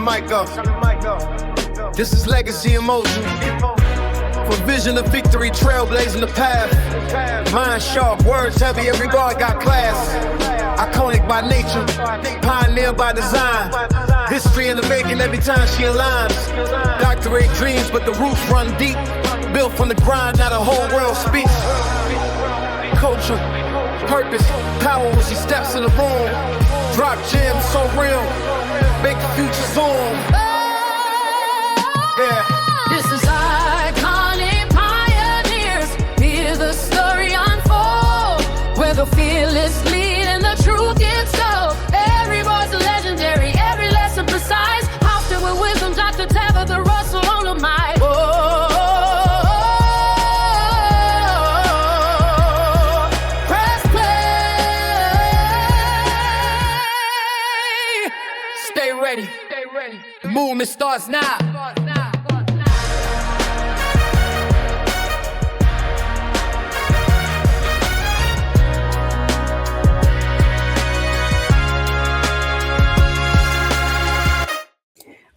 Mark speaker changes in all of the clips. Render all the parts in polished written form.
Speaker 1: mic up. This is legacy emotion. For vision of victory, trailblazing the path. Mind sharp, words heavy, every bar got class. Iconic by nature, pioneer by design. History in the making every time she aligns. Doctorate dreams, but the roots run deep. Built from the grind, now the whole world speaks. Culture, purpose, power when she steps in the room. Drop gems so real, make the future zoom. Yeah.
Speaker 2: This is iconic pioneers. Hear the story unfold, where the fearless lead and the truth gets told. Every voice legendary, every lesson precise. Hosted with wisdom, Dr. Tabatha Russell on the mic. Press play. Stay ready. The movement starts now.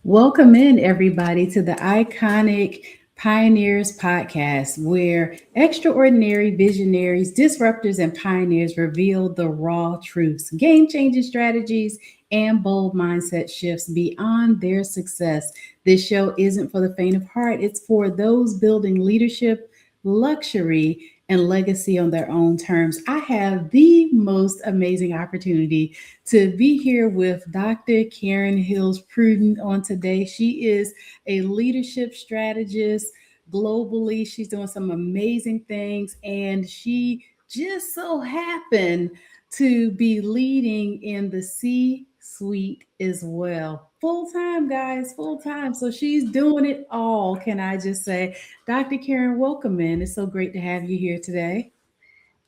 Speaker 3: Welcome in, everybody, to the Iconic Pioneers podcast, where extraordinary visionaries, disruptors, and pioneers reveal the raw truths, game-changing strategies, and bold mindset shifts beyond their success. This show isn't for the faint of heart. It's for those building leadership, luxury, and legacy on their own terms. I have the most amazing opportunity to be here with Dr. Karen Hills-Pruden on today. She is a leadership strategist globally. She's doing some amazing things, and she just so happened to be leading in the C-suite as well. Full-time, guys, full-time. So she's doing it all, can I just say. Dr. Karen, welcome in. It's so great to have you here today.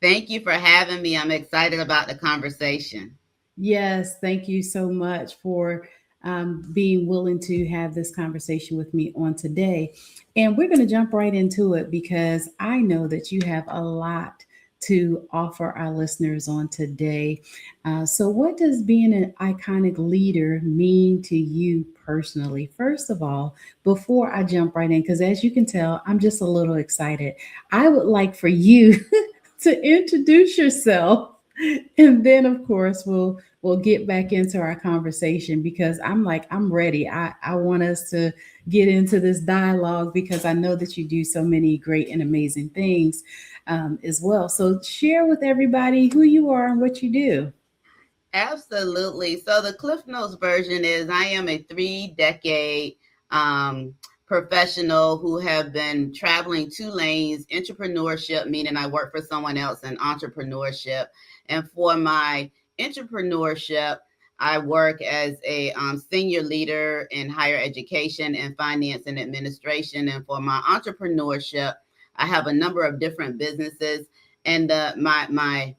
Speaker 4: Thank you for having me. I'm excited about the conversation.
Speaker 3: Yes, thank you so much for being willing to have this conversation with me on today. And we're going to jump right into it because I know that you have a lot to offer our listeners on today. So what does being an iconic leader mean to you personally? First of all, before I jump right in, because as you can tell, I'm just a little excited. I would like for you to introduce yourself, and then of course we'll get back into our conversation, because I'm ready. I want us to get into this dialogue because I know that you do so many great and amazing things as well. So share with everybody who you are and what you do.
Speaker 4: Absolutely. So the Cliff Notes version is I am a 3-decade professional who have been traveling 2 lanes: entrepreneurship, meaning I work for someone else, and entrepreneurship. And for my entrepreneurship, I work as a senior leader in higher education and finance and administration. And for my entrepreneurship, I have a number of different businesses, and my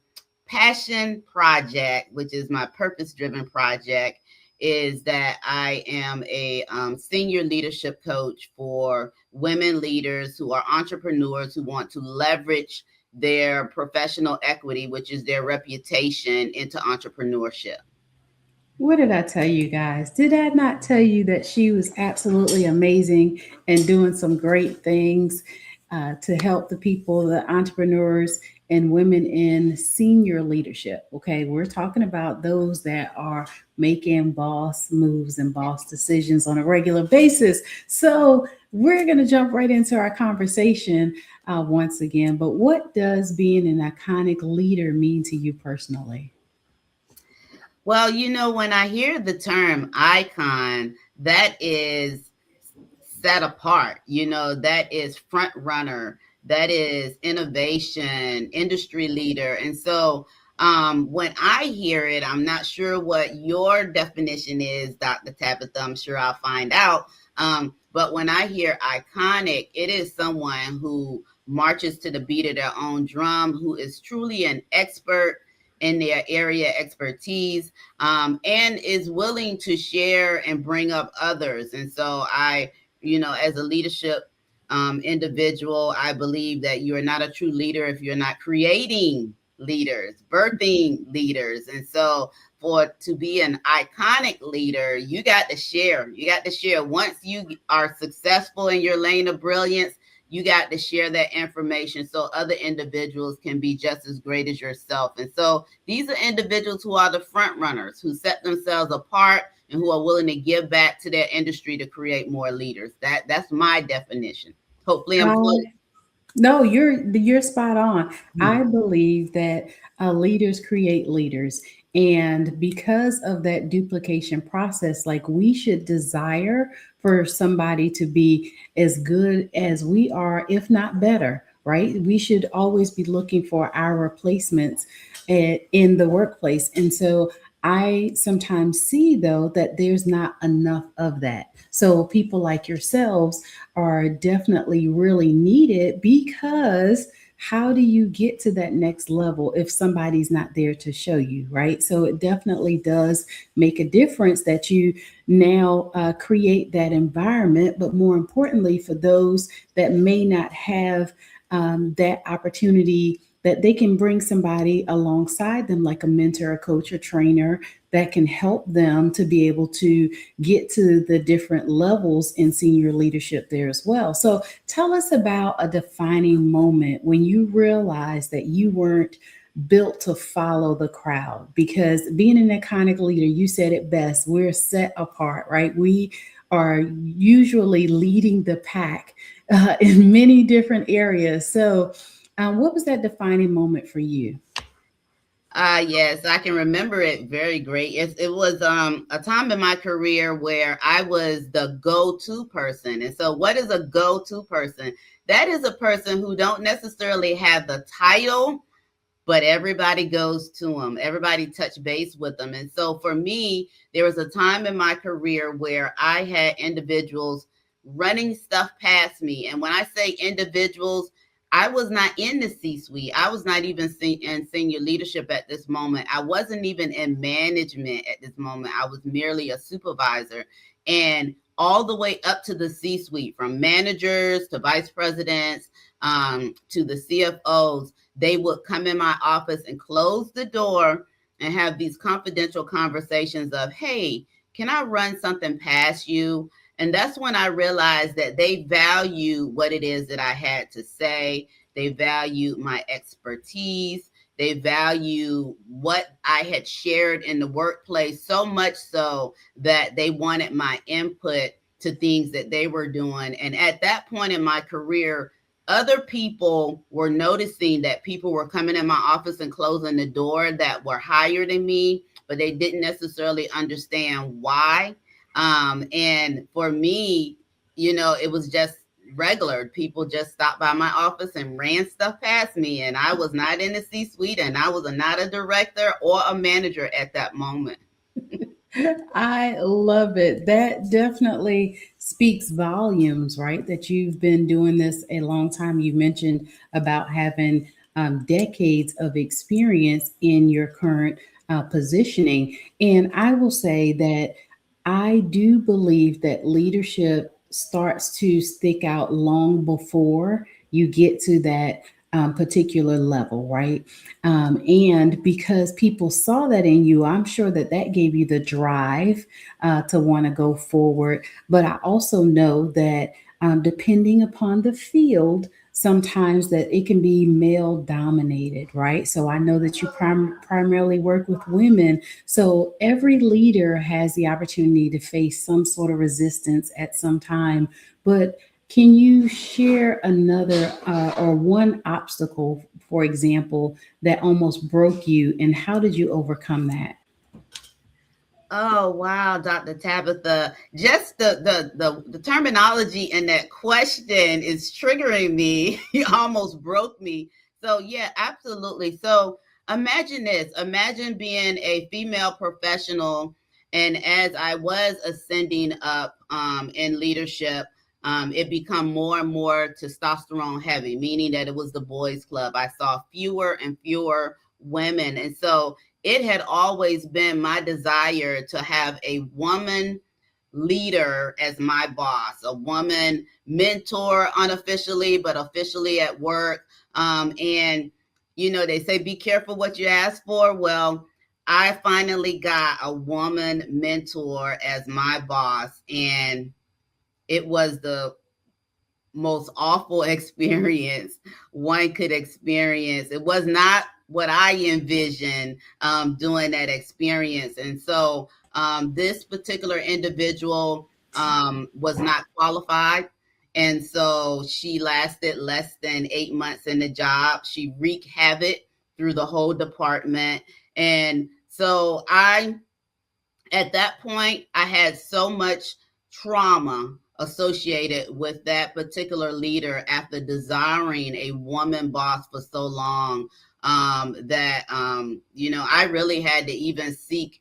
Speaker 4: passion project, which is my purpose-driven project, is that I am a senior leadership coach for women leaders who are entrepreneurs who want to leverage their professional equity, which is their reputation, into entrepreneurship.
Speaker 3: What did I tell you guys? Did I not tell you that she was absolutely amazing and doing some great things to help the people, the entrepreneurs and women in senior leadership? Okay, we're talking about those that are making boss moves and boss decisions on a regular basis. So we're going to jump right into our conversation once again. But what does being an iconic leader mean to you personally?
Speaker 4: Well, when I hear the term icon, that is set apart, that is front runner, that is innovation, industry leader. And so when I hear it, I'm not sure what your definition is, Dr. Tabatha. I'm sure I'll find out. But when I hear iconic, it is someone who marches to the beat of their own drum, who is truly an expert in their area expertise, and is willing to share and bring up others. And so I, as a leadership individual, I believe that you are not a true leader if you're not creating leaders, birthing leaders. And so to be an iconic leader, you got to share. You got to share. Once you are successful in your lane of brilliance, you got to share that information so other individuals can be just as great as yourself. And so these are individuals who are the front runners, who set themselves apart and who are willing to give back to their industry to create more leaders. That's my definition. Hopefully I'm close.
Speaker 3: No, you're spot on. I believe that leaders create leaders. And because of that duplication process, like we should desire for somebody to be as good as we are, if not better, right? We should always be looking for our replacements in the workplace. And so I sometimes see, though, that there's not enough of that. So people like yourselves are definitely really needed, because how do you get to that next level if somebody's not there to show you, right? So it definitely does make a difference that you now create that environment. But more importantly, for those that may not have that opportunity, that they can bring somebody alongside them, like a mentor, a coach, a trainer, that can help them to be able to get to the different levels in senior leadership there as well. So tell us about a defining moment when you realized that you weren't built to follow the crowd. Because being an iconic leader, you said it best, we're set apart, right? We are usually leading the pack in many different areas. So what was that defining moment for you?
Speaker 4: Yes, I can remember it very great. It was a time in my career where I was the go-to person. And so what is a go-to person? That is a person who don't necessarily have the title, but everybody goes to them. Everybody touch base with them. And so for me, there was a time in my career where I had individuals running stuff past me. And when I say individuals, I was not in the C-suite. I was not even in senior leadership at this moment. I wasn't even in management at this moment. I was merely a supervisor. And all the way up to the C-suite, from managers to vice presidents to the CFOs, they would come in my office and close the door and have these confidential conversations of, hey, can I run something past you? And that's when I realized that they value what it is that I had to say. They value my expertise. They value what I had shared in the workplace, so much so that they wanted my input to things that they were doing. And at that point in my career, other people were noticing that people were coming in my office and closing the door that were higher than me, but they didn't necessarily understand why. And for me, it was just regular. People just stopped by my office and ran stuff past me. And I was not in the C-suite, and I was not a director or a manager at that moment.
Speaker 3: I love it. That definitely speaks volumes, right? That you've been doing this a long time. You mentioned about having decades of experience in your current positioning. And I will say that I do believe that leadership starts to stick out long before you get to that particular level, right? And because people saw that in you, I'm sure that that gave you the drive to want to go forward. But I also know that depending upon the field, sometimes that it can be male dominated, right? So I know that you primarily work with women. So every leader has the opportunity to face some sort of resistance at some time. But can you share another or one obstacle, for example, that almost broke you, and how did you overcome that?
Speaker 4: Oh, wow, Dr. Tabatha. Just the terminology in that question is triggering me. You almost broke me. So yeah, absolutely. So imagine this. Imagine being a female professional, and as I was ascending up in leadership, it become more and more testosterone heavy, meaning that it was the boys' club. I saw fewer and fewer women. And so it had always been my desire to have a woman leader as my boss, a woman mentor unofficially, but officially at work. And they say be careful what you ask for. Well, I finally got a woman mentor as my boss, and it was the most awful experience one could experience. It was not what I envisioned doing that experience. And so this particular individual was not qualified. And so she lasted less than 8 months in the job. She wreaked havoc through the whole department. And so at that point, I had so much trauma associated with that particular leader after desiring a woman boss for so long that I really had to even seek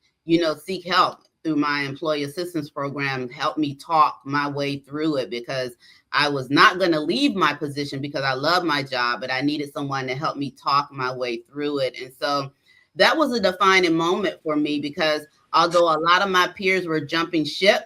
Speaker 4: help through my employee assistance program, help me talk my way through it, because I was not going to leave my position because I love my job, but I needed someone to help me talk my way through it. And so that was a defining moment for me, because although a lot of my peers were jumping ship,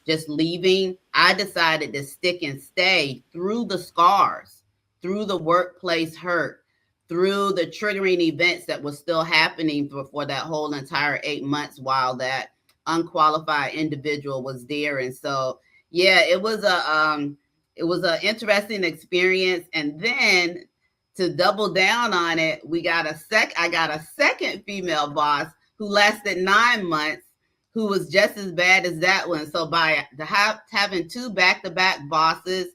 Speaker 4: just leaving, I decided to stick and stay through the scars, through the workplace hurt, through the triggering events that were still happening for that whole entire 8 months while that unqualified individual was there. And so, yeah, it was an interesting experience. And then to double down on it, I got a second female boss who lasted 9 months, who was just as bad as that one. So by having two back-to-back bosses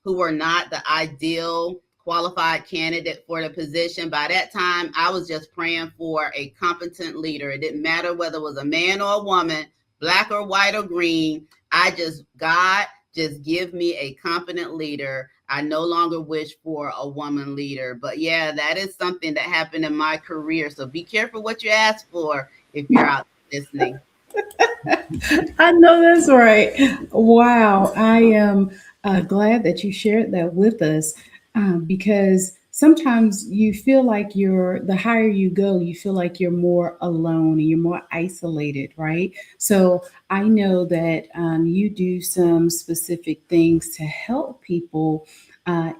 Speaker 4: who were not the ideal qualified candidate for the position, by that time, I was just praying for a competent leader. It didn't matter whether it was a man or a woman, black or white or green. God, just give me a competent leader. I no longer wish for a woman leader. But yeah, that is something that happened in my career. So be careful what you ask for if you're out listening.
Speaker 3: I know that's right. Wow. I am glad that you shared that with us, because sometimes you feel like the higher you go, you feel like you're more alone and you're more isolated, right? So I know that you do some specific things to help people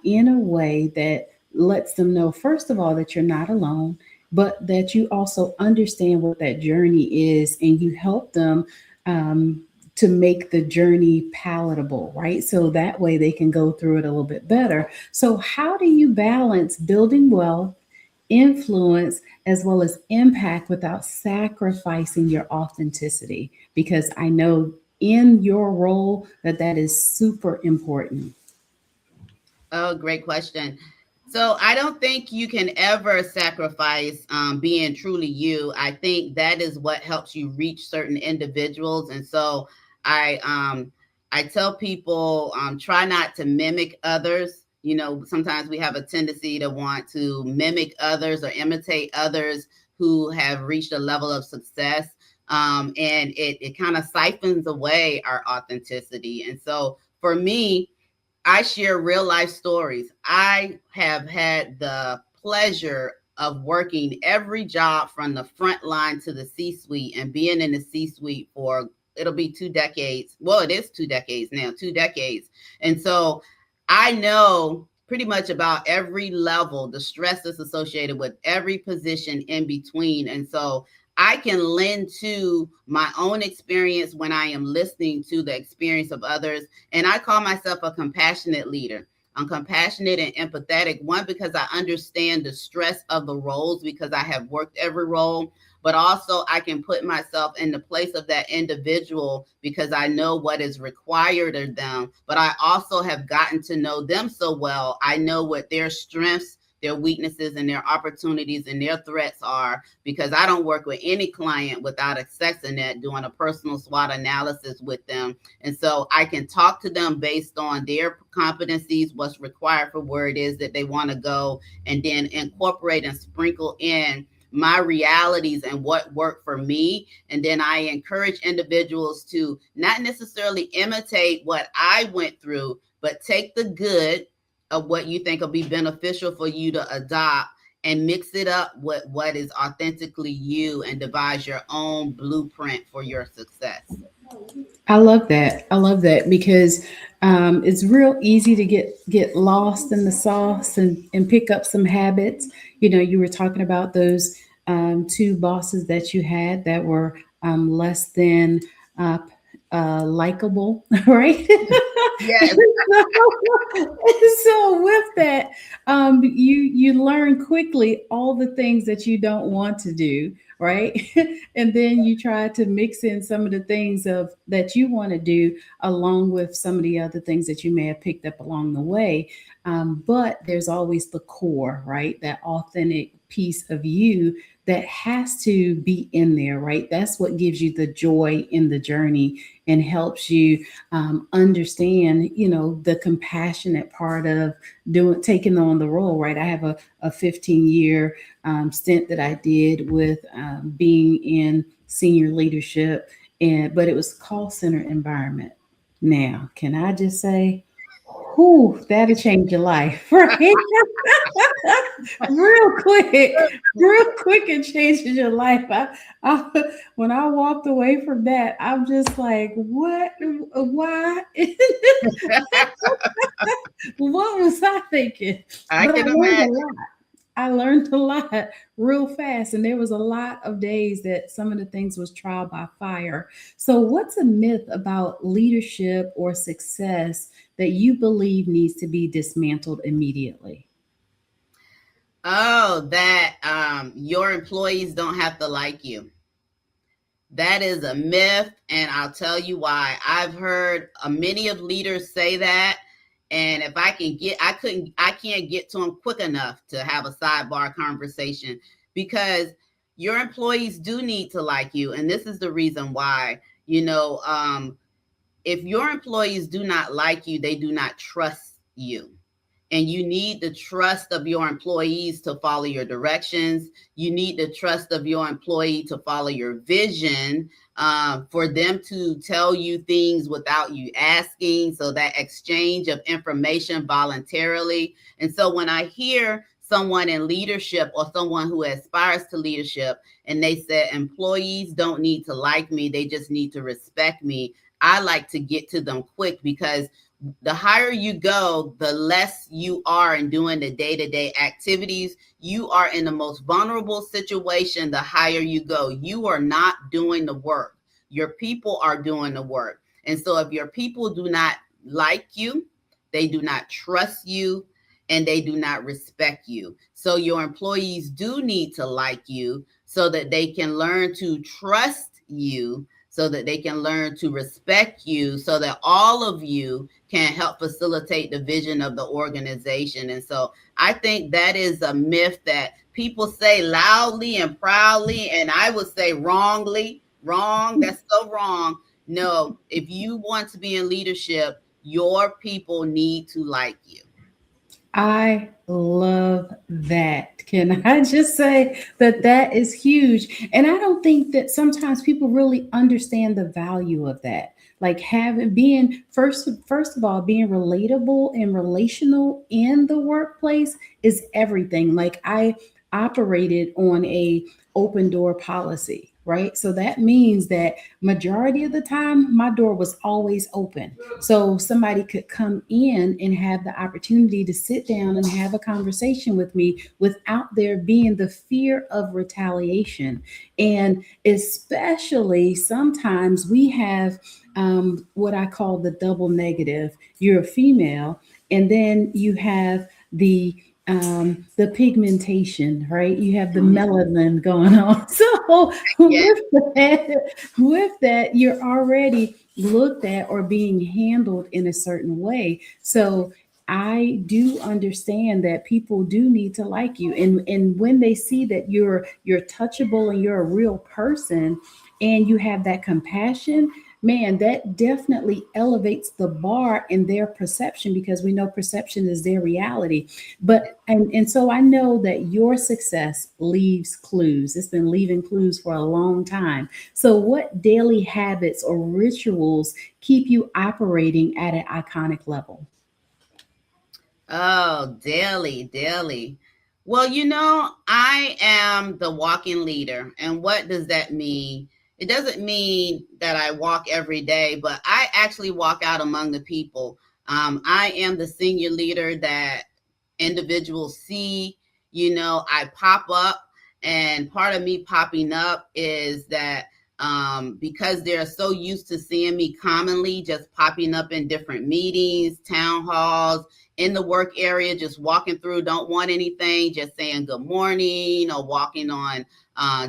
Speaker 3: in a way that lets them know, first of all, that you're not alone, but that you also understand what that journey is, and you help them to make the journey palatable, right? So that way they can go through it a little bit better. So, how do you balance building wealth, influence, as well as impact without sacrificing your authenticity? Because I know in your role that is super important.
Speaker 4: Oh, great question. So I don't think you can ever sacrifice being truly you. I think that is what helps you reach certain individuals. And so I tell people, try not to mimic others. Sometimes we have a tendency to want to mimic others or imitate others who have reached a level of success. And it kind of siphons away our authenticity. And so for me, I share real life stories. I have had the pleasure of working every job from the front line to the C-suite, and being in the C-suite for, it'll be 2 decades. Well, it is 2 decades now, 2 decades. And so I know pretty much about every level, the stress that's associated with every position in between. And so I can lend to my own experience when I am listening to the experience of others. And I call myself a compassionate leader. I'm compassionate and empathetic, one, because I understand the stress of the roles, because I have worked every role, but also I can put myself in the place of that individual because I know what is required of them. But I also have gotten to know them so well. I know what their strengths, their weaknesses, and their opportunities and their threats are, because I don't work with any client without assessing that, doing a personal SWOT analysis with them. And so I can talk to them based on their competencies, what's required for where it is that they want to go, and then incorporate and sprinkle in my realities and what worked for me. And then I encourage individuals to not necessarily imitate what I went through, but take the good of what you think will be beneficial for you to adopt and mix it up with what is authentically you, and devise your own blueprint for your success.
Speaker 3: I love that. I love that because It's real easy to get lost in the sauce and pick up some habits. You were talking about those two bosses that you had that were less than uh, likable, right?
Speaker 4: Yes.
Speaker 3: So with that, you learn quickly all the things that you don't want to do, right? And then you try to mix in some of the things of that you want to do along with some of the other things that you may have picked up along the way. But there's always the core, right? That authentic piece of you that has to be in there, right? That's what gives you the joy in the journey and helps you understand, the compassionate part of taking on the role, right? I have a 15-year stint that I did with being in senior leadership, but it was a call center environment. Now, can I just say, whew, that'll change your life, right? real quick, real quick, it changes your life. When I walked away from that, I'm just like, what? Why? What was I thinking?
Speaker 4: I
Speaker 3: But I
Speaker 4: can
Speaker 3: learned a
Speaker 4: imagine.
Speaker 3: lot. I learned a lot real fast, and there was a lot of days that some of the things was trial by fire. So, what's a myth about leadership or success that you believe needs to be dismantled immediately?
Speaker 4: Oh, that your employees don't have to like you. That is a myth, and I'll tell you why. I've heard many of leaders say that, and if I can't get to them quick enough to have a sidebar conversation, because your employees do need to like you, and this is the reason why. If your employees do not like you, they do not trust you. And you need the trust of your employees to follow your directions. You need the trust of your employee to follow your vision, for them to tell you things without you asking. So that exchange of information voluntarily. And so when I hear someone in leadership or someone who aspires to leadership and they said employees don't need to like me, they just need to respect me, I like to get to them quick, because the higher you go, the less you are in doing the day-to-day activities. You are in the most vulnerable situation the higher you go. You are not doing the work. Your people are doing the work. And so if your people do not like you, they do not trust you, and they do not respect you. So your employees do need to like you so that they can learn to trust you, so that they can learn to respect you, so that all of you can help facilitate the vision of the organization. And so I think that is a myth that people say loudly and proudly, and I would say wrongly. Wrong. That's so wrong. No, if you want to be in leadership, your people need to like you.
Speaker 3: I love that. Can I just say that that is huge? And I don't think that sometimes people really understand the value of that. Like having being first of all, being relatable and relational in the workplace is everything. Like I operated on a open door policy, right? So that means that majority of the time my door was always open, so somebody could come in and have the opportunity to sit down and have a conversation with me without there being the fear of retaliation. And especially sometimes we have what I call the double negative. You're a female, and then you have the pigmentation, right? You have the melanin going on. So
Speaker 4: Yes.
Speaker 3: with that, you're already looked at or being handled in a certain way. So I do understand that people do need to like you. And when they see that you're touchable and you're a real person and you have that compassion, man, that definitely elevates the bar in their perception, because we know perception is their reality. But and so I know that your success leaves clues. It's been leaving clues for a long time. So what daily habits or rituals keep you operating at an iconic level?
Speaker 4: Oh, daily, daily. Well, I am the walking leader. And what does that mean? It doesn't mean that I walk every day, but I actually walk out among the people. I am the senior leader that individuals see. I pop up, and part of me popping up is that because they're so used to seeing me commonly just popping up in different meetings, town halls, in the work area, just walking through, don't want anything, just saying good morning, or walking on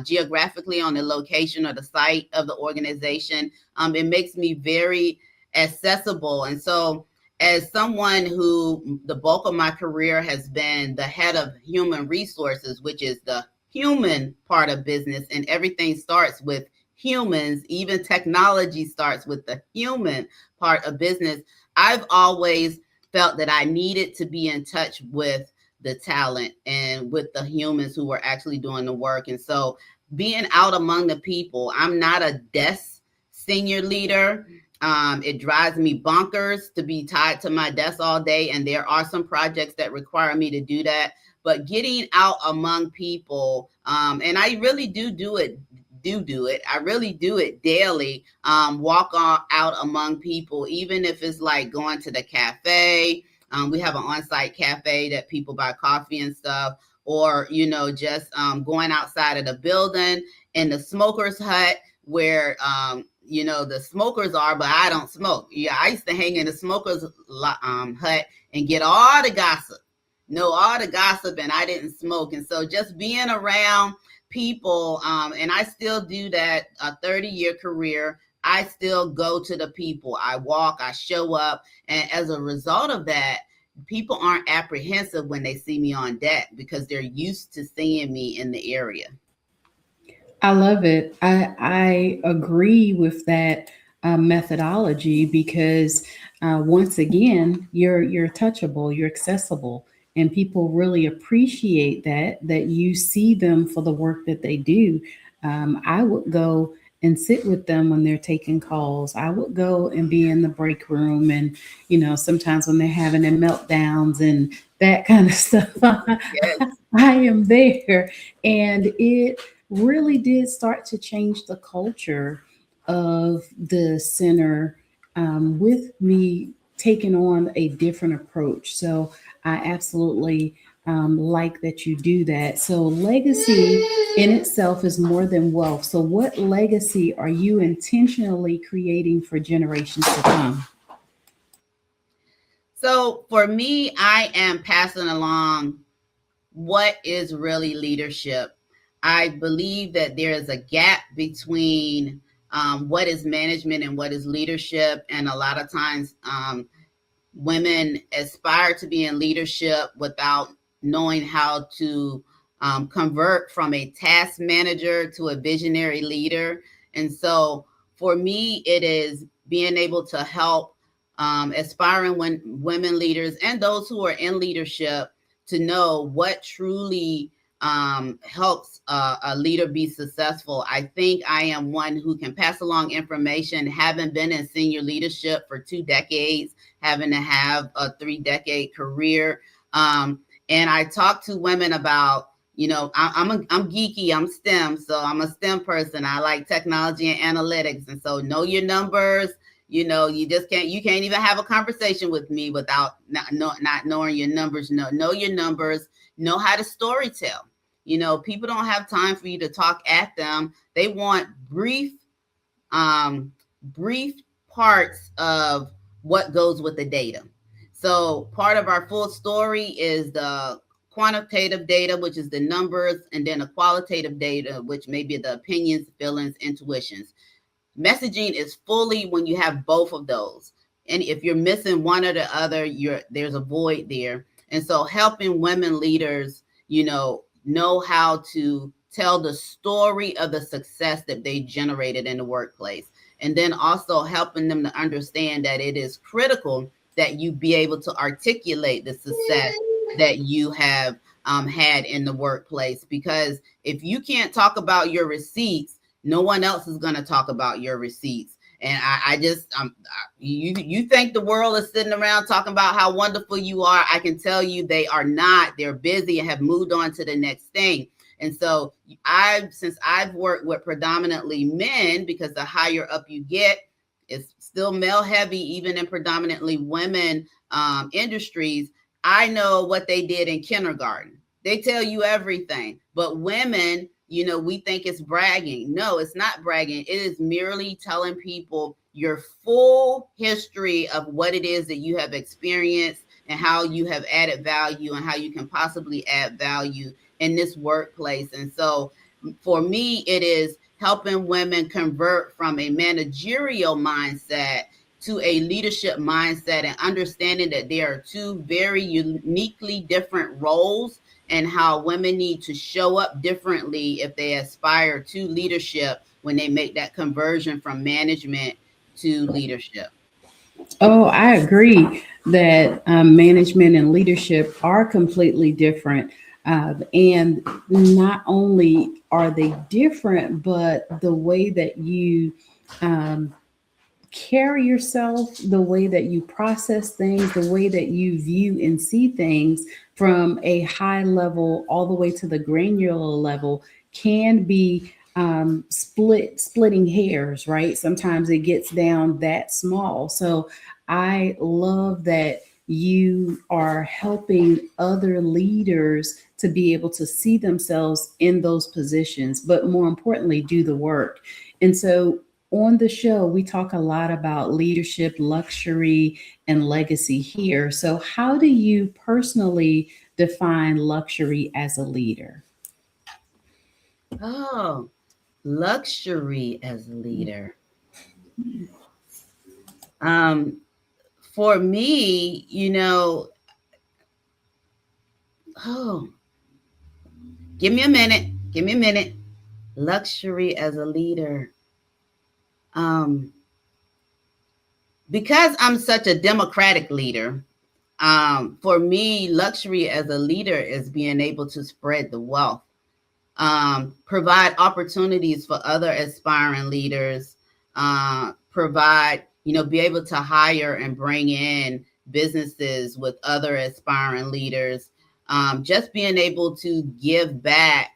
Speaker 4: geographically on the location or the site of the organization. It makes me very accessible. And so as someone who the bulk of my career has been the head of human resources, which is the human part of business, and everything starts with humans, even technology starts with the human part of business, I've always felt that I needed to be in touch with the talent and with the humans who were actually doing the work. And so being out among the people, I'm not a desk senior leader. It drives me bonkers to be tied to my desk all day. And there are some projects that require me to do that. But getting out among people, and I really do it. I really do it daily. Walk out among people, even if it's like going to the cafe. We have an on-site cafe that people buy coffee and stuff, or, just going outside of the building in the smoker's hut where, the smokers are, but I don't smoke. Yeah, I used to hang in the smoker's hut and get all the gossip. All the gossip, and I didn't smoke. And so just being around people, and I still do that, a 30-year career, I still go to the people. I walk, I show up. And as a result of that, people aren't apprehensive when they see me on deck because they're used to seeing me in the area.
Speaker 3: I love it. I agree with that methodology because once again, you're touchable, you're accessible, and people really appreciate that you see them for the work that they do. I would go and sit with them when they're taking calls. I would go and be in the break room, and sometimes when they're having their meltdowns and that kind of stuff,
Speaker 4: Yes.
Speaker 3: I am there, and it really did start to change the culture of the center with me taking on a different approach. So I absolutely like that you do that. So legacy in itself is more than wealth. So what legacy are you intentionally creating for generations to come?
Speaker 4: So for me, I am passing along what is really leadership. I believe that there is a gap between what is management and what is leadership. And a lot of times women aspire to be in leadership without knowing how to convert from a task manager to a visionary leader. And so for me, it is being able to help aspiring women leaders and those who are in leadership to know what truly helps a leader be successful. I think I am one who can pass along information, having been in senior leadership for 2 decades, having to have a 3-decade career. And I talk to women about, I'm geeky, I'm STEM, so I'm a STEM person. I like technology and analytics. And so know your numbers. You can't even have a conversation with me without not knowing your numbers. Know your numbers, know how to story tell. People don't have time for you to talk at them. They want brief parts of what goes with the data. So part of our full story is the quantitative data, which is the numbers, and then the qualitative data, which may be the opinions, feelings, intuitions. Messaging is fully when you have both of those. And if you're missing one or the other, there's a void there. And so helping women leaders, know how to tell the story of the success that they generated in the workplace. And then also helping them to understand that it is critical that you be able to articulate the success that you have had in the workplace. Because if you can't talk about your receipts, no one else is going to talk about your receipts. And you think the world is sitting around talking about how wonderful you are. I can tell you they are not. They're busy and have moved on to the next thing. And so since I've worked with predominantly men, because the higher up you get, it's still male heavy, even in predominantly women industries. I know what they did in kindergarten. They tell you everything, but women, we think it's bragging. No, it's not bragging. It is merely telling people your full history of what it is that you have experienced and how you have added value and how you can possibly add value in this workplace. And so for me, it is helping women convert from a managerial mindset to a leadership mindset and understanding that there are two very uniquely different roles and how women need to show up differently if they aspire to leadership when they make that conversion from management to leadership.
Speaker 3: Oh, I agree that management and leadership are completely different. And not only are they different, but the way that you um, carry yourself, the way that you process things, the way that you view and see things from a high level all the way to the granular level can be splitting hairs, right? Sometimes it gets down that small. So I love that you are helping other leaders to be able to see themselves in those positions, but more importantly, do the work. And so on the show, we talk a lot about leadership, luxury, and legacy here. So, how do you personally define luxury as a leader?
Speaker 4: Oh, luxury as a leader. Um, for me, oh, give me a minute. Give me a minute. Luxury as a leader. Um, because I'm such a democratic leader, for me, luxury as a leader is being able to spread the wealth, provide opportunities for other aspiring leaders, provide, be able to hire and bring in businesses with other aspiring leaders, just being able to give back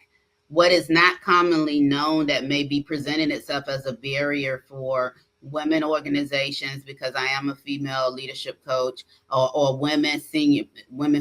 Speaker 4: what is not commonly known that may be presenting itself as a barrier for women organizations, because I am a female leadership coach, or women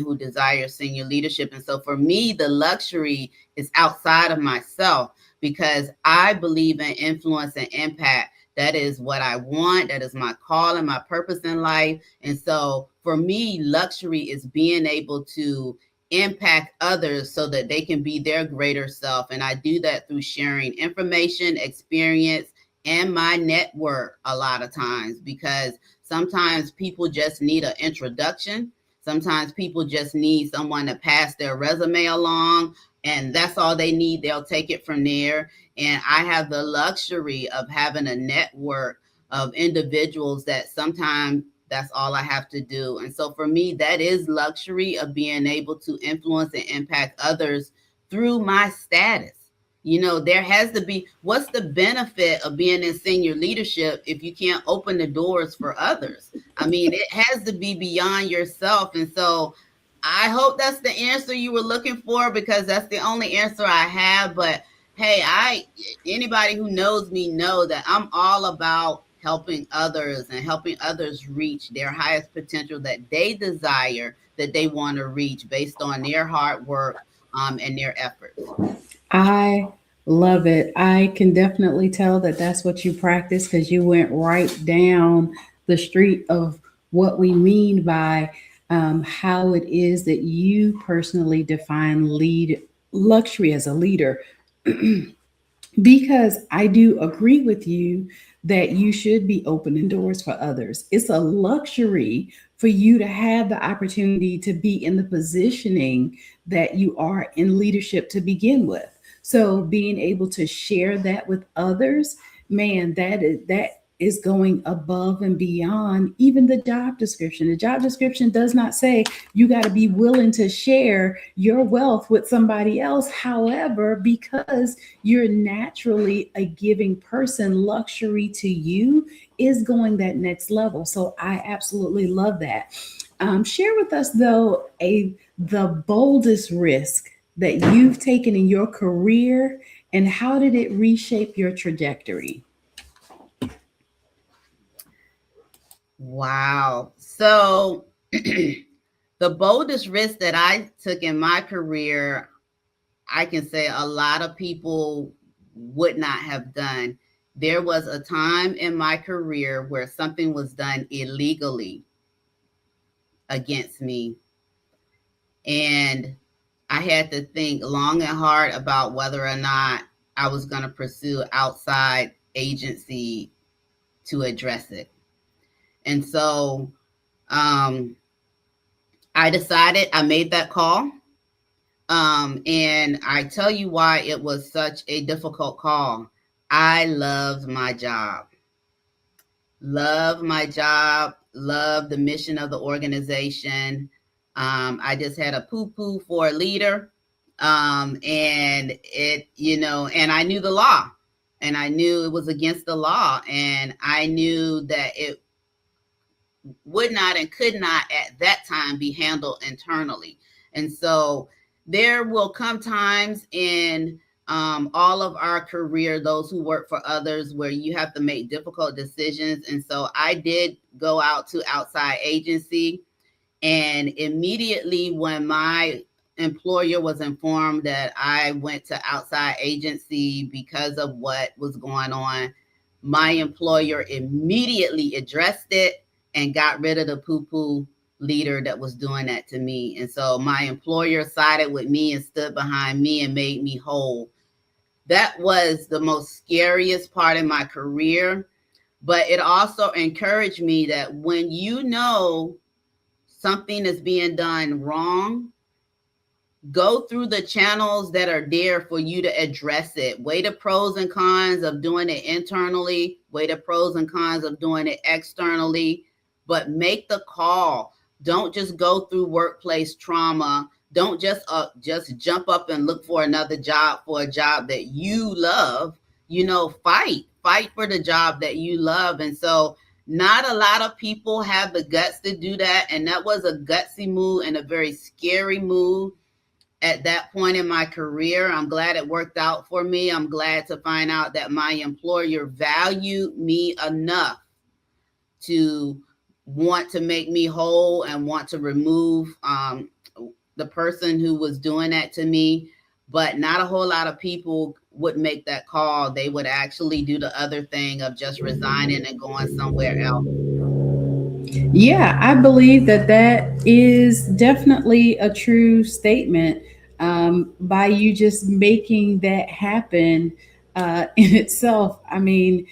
Speaker 4: who desire senior leadership. And so for me, the luxury is outside of myself, because I believe in influence and impact. That is what I want. That is my call and my purpose in life. And so for me, luxury is being able to impact others so that they can be their greater self. And I do that through sharing information, experience, and my network a lot of times, because sometimes people just need an introduction. Sometimes people just need someone to pass their resume along, and that's all they need. They'll take it from there. And I have the luxury of having a network of individuals that sometimes that's all I have to do. And so for me, that is luxury, of being able to influence and impact others through my status. There has to be, what's the benefit of being in senior leadership if you can't open the doors for others? I mean, it has to be beyond yourself. And so I hope that's the answer you were looking for, because that's the only answer I have. But hey, anybody who knows me know that I'm all about helping others and helping others reach their highest potential that they desire, that they want to reach based on their hard work and their efforts.
Speaker 3: I love it. I can definitely tell that that's what you practice, because you went right down the street of what we mean by how it is that you personally define luxury as a leader. Because I do agree with you that you should be opening doors for others. It's a luxury for you to have the opportunity to be in the positioning that you are in leadership to begin with. So being able to share that with others, man, that is going above and beyond even the job description. The job description does not say you got to be willing to share your wealth with somebody else. However, because you're naturally a giving person, luxury to you is going that next level. So I absolutely love that. Share with us though the boldest risk that you've taken in your career, and how did it reshape your trajectory?
Speaker 4: Wow. So the boldest risk that I took in my career, I can say a lot of people would not have done. There was a time in my career where something was done illegally against me. And I had to think long and hard about whether or not I was going to pursue outside agency to address it. And so I decided, I made that call. And I tell you why it was such a difficult call. I loved my job. Love my job, love the mission of the organization. I just had a poo-poo for a leader. And it, and I knew the law, and I knew it was against the law, and I knew that it would not and could not at that time be handled internally. And so there will come times in all of our career, those who work for others, where you have to make difficult decisions. And so I did go out to outside agency, and immediately when my employer was informed that I went to outside agency because of what was going on, my employer immediately addressed it and got rid of the poo-poo leader that was doing that to me. And so my employer sided with me and stood behind me and made me whole. That was the most scariest part of my career, but it also encouraged me that when you know something is being done wrong, go through the channels that are there for you to address it. Weigh the pros and cons of doing it internally, weigh the pros and cons of doing it externally, but make the call. Don't just go through workplace trauma. Don't just jump up and look for another job, for a job that you love. Fight for the job that you love. And so not a lot of people have the guts to do that. And that was a gutsy move and a very scary move at that point in my career. I'm glad it worked out for me. I'm glad to find out that my employer valued me enough to want to make me whole and want to remove the person who was doing that to me. But not a whole lot of people would make that call. They would actually do the other thing of just resigning and going somewhere else.
Speaker 3: Yeah, I believe that that is definitely a true statement, by you just making that happen in itself. I mean,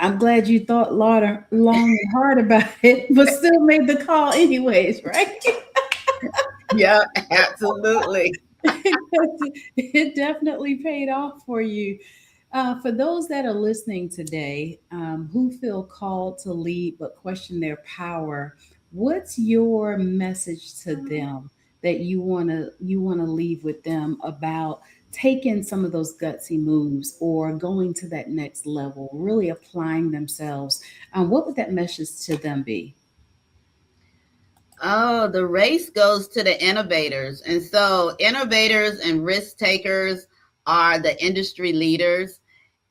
Speaker 3: I'm glad you thought long and hard about it, but still made the call anyways, right?
Speaker 4: Yeah, absolutely.
Speaker 3: It definitely paid off for you. For those that are listening today, who feel called to lead but question their power, what's your message to them that you wanna leave with them about taking some of those gutsy moves or going to that next level, really applying themselves? What would that message to them be?
Speaker 4: Oh, the race goes to the innovators. And so innovators and risk takers are the industry leaders.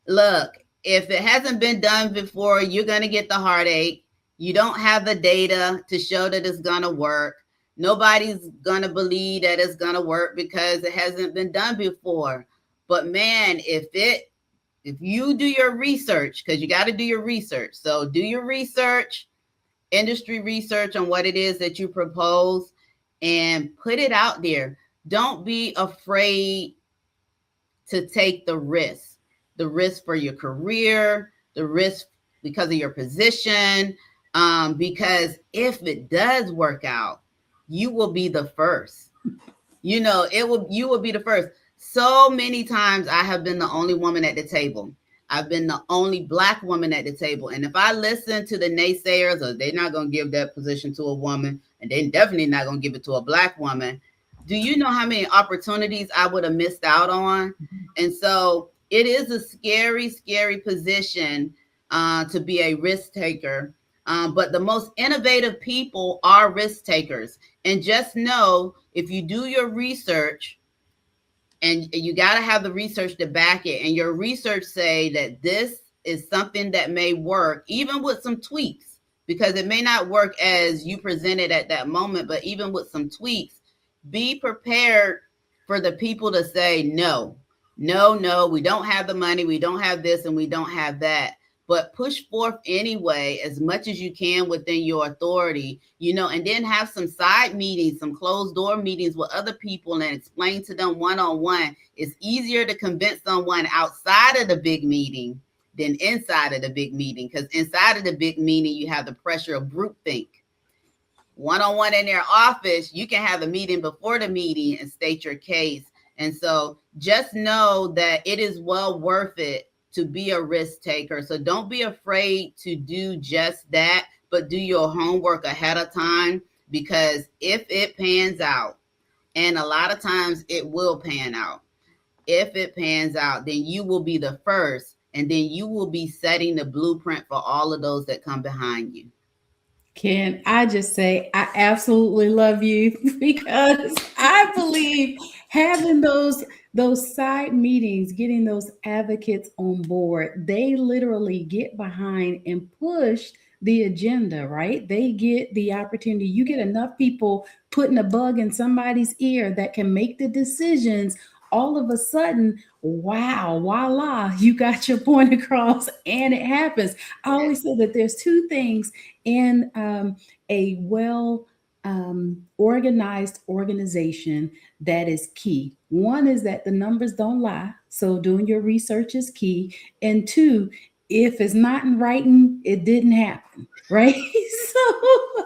Speaker 4: Look, if it hasn't been done before, you're going to get the heartache. You don't have the data to show that it's going to work. Nobody's going to believe that it's going to work because it hasn't been done before. But man, if you do your research, because you got to do your research. So do your research, industry research on what it is that you propose, and put it out there. Don't be afraid to take the risk for your career, the risk because of your position. Because if it does work out, you will be the first. You will be the first. So many times I have been the only woman at the table. I've been the only Black woman at the table. And if I listen to the naysayers, or they're not going to give that position to a woman, and they're definitely not going to give it to a Black woman, do you know how many opportunities I would have missed out on? And so it is a scary, scary position to be a risk taker. But the most innovative people are risk takers. And just know, if you do your research, and you got to have the research to back it, and your research say that this is something that may work, even with some tweaks. because it may not work as you presented at that moment, but even with some tweaks, be prepared for the people to say, no, we don't have the money, we don't have this, and we don't have that. But push forth anyway, as much as you can within your authority, and then have some side meetings, some closed door meetings with other people and explain to them one-on-one. It's easier to convince someone outside of the big meeting than inside of the big meeting, because inside of the big meeting, you have the pressure of groupthink. One-on-one in their office, you can have a meeting before the meeting and state your case. And so just know that it is well worth it to be a risk taker. So don't be afraid to do just that, but do your homework ahead of time, because if it pans out, and a lot of times it will pan out, if it pans out, then you will be the first, and then you will be setting the blueprint for all of those that come behind you.
Speaker 3: Can I just say, I absolutely love you, because I believe having those side meetings, getting those advocates on board, they literally get behind and push the agenda, right? They get the opportunity. You get enough people putting a bug in somebody's ear that can make the decisions. All of a sudden, wow, voila, you got your point across, and it happens. I always say that there's two things in a well organized organization that is key. One is that the numbers don't lie, so doing your research is key. And two, if it's not in writing, it didn't happen, right? So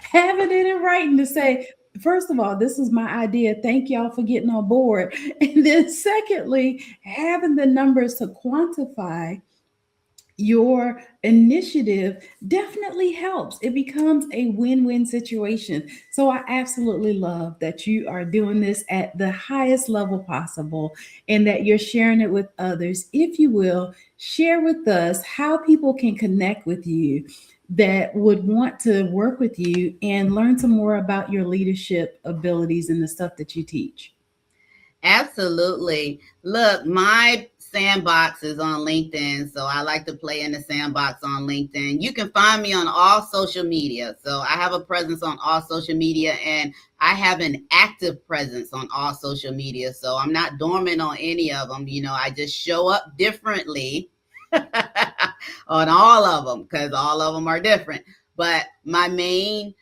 Speaker 3: having it in writing to say, first of all, this is my idea. Thank y'all for getting on board. And then secondly, having the numbers to quantify your initiative definitely helps. It becomes a win-win situation. So I absolutely love that you are doing this at the highest level possible, and that you're sharing it with others. If you will, share with us how people can connect with you that would want to work with you and learn some more about your leadership abilities and the stuff that you teach.
Speaker 4: Absolutely. Look, my sandbox is on LinkedIn, so I like to play in the sandbox on LinkedIn. You can find me on all social media. So I have a presence on all social media, and I have an active presence on all social media. So I'm not dormant on any of them. I just show up differently on all of them, because all of them are different. But my main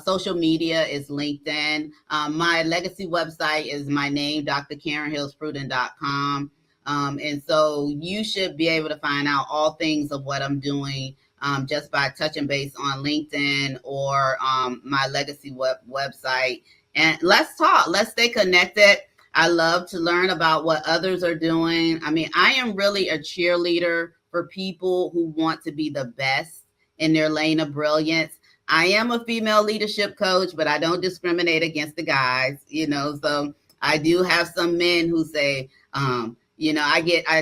Speaker 4: social media is LinkedIn. My legacy website is my name, drkarenhillspruden.com. And so you should be able to find out all things of what I'm doing just by touching base on LinkedIn or my legacy website. And let's talk. Let's stay connected. I love to learn about what others are doing. I mean, I am really a cheerleader for people who want to be the best in their lane of brilliance. I am a female leadership coach, but I don't discriminate against the guys, so I do have some men who say, I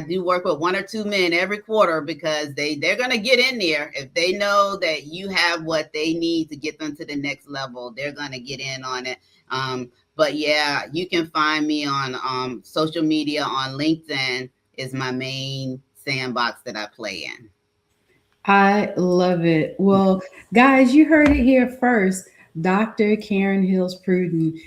Speaker 4: do work with one or two men every quarter, because they're going to get in there. If they know that you have what they need to get them to the next level, they're going to get in on it. But yeah, you can find me on social media. On LinkedIn is my main sandbox that I play in.
Speaker 3: I love it. Well, guys, you heard it here first. Dr. Karen Hills-Pruden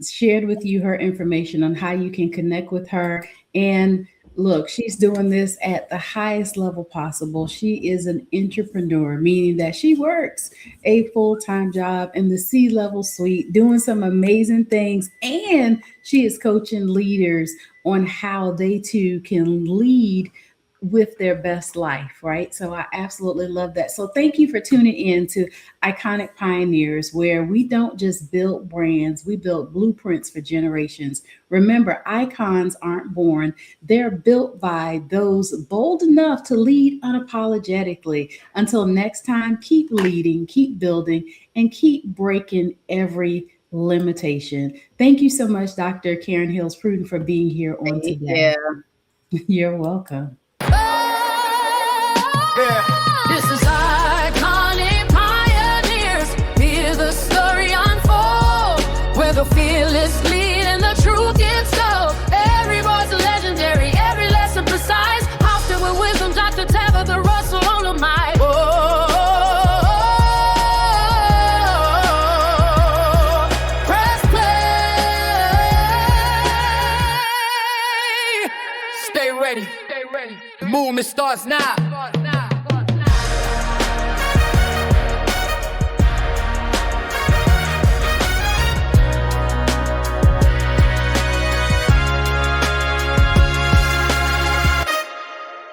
Speaker 3: shared with you her information on how you can connect with her. And look, she's doing this at the highest level possible. She is an entrepreneur, meaning that she works a full-time job in the C-level suite, doing some amazing things. And she is coaching leaders on how they too can lead with their best life, right? So I absolutely love that. So thank you for tuning in to Iconic Pioneers, where we don't just build brands, we build blueprints for generations. Remember, icons aren't born, they're built by those bold enough to lead unapologetically. Until next time, keep leading, keep building, and keep breaking every limitation. Thank you so much, Dr. Karen Hills-Pruden, for being here on today. You're welcome.
Speaker 2: This is Iconic Pioneers. Hear the story unfold, where the fearless lead and the truth gets told. Every voice legendary, every lesson precise. Often with wisdom, Dr. Tabatha Russell on the mic. Oh.
Speaker 1: movement starts now.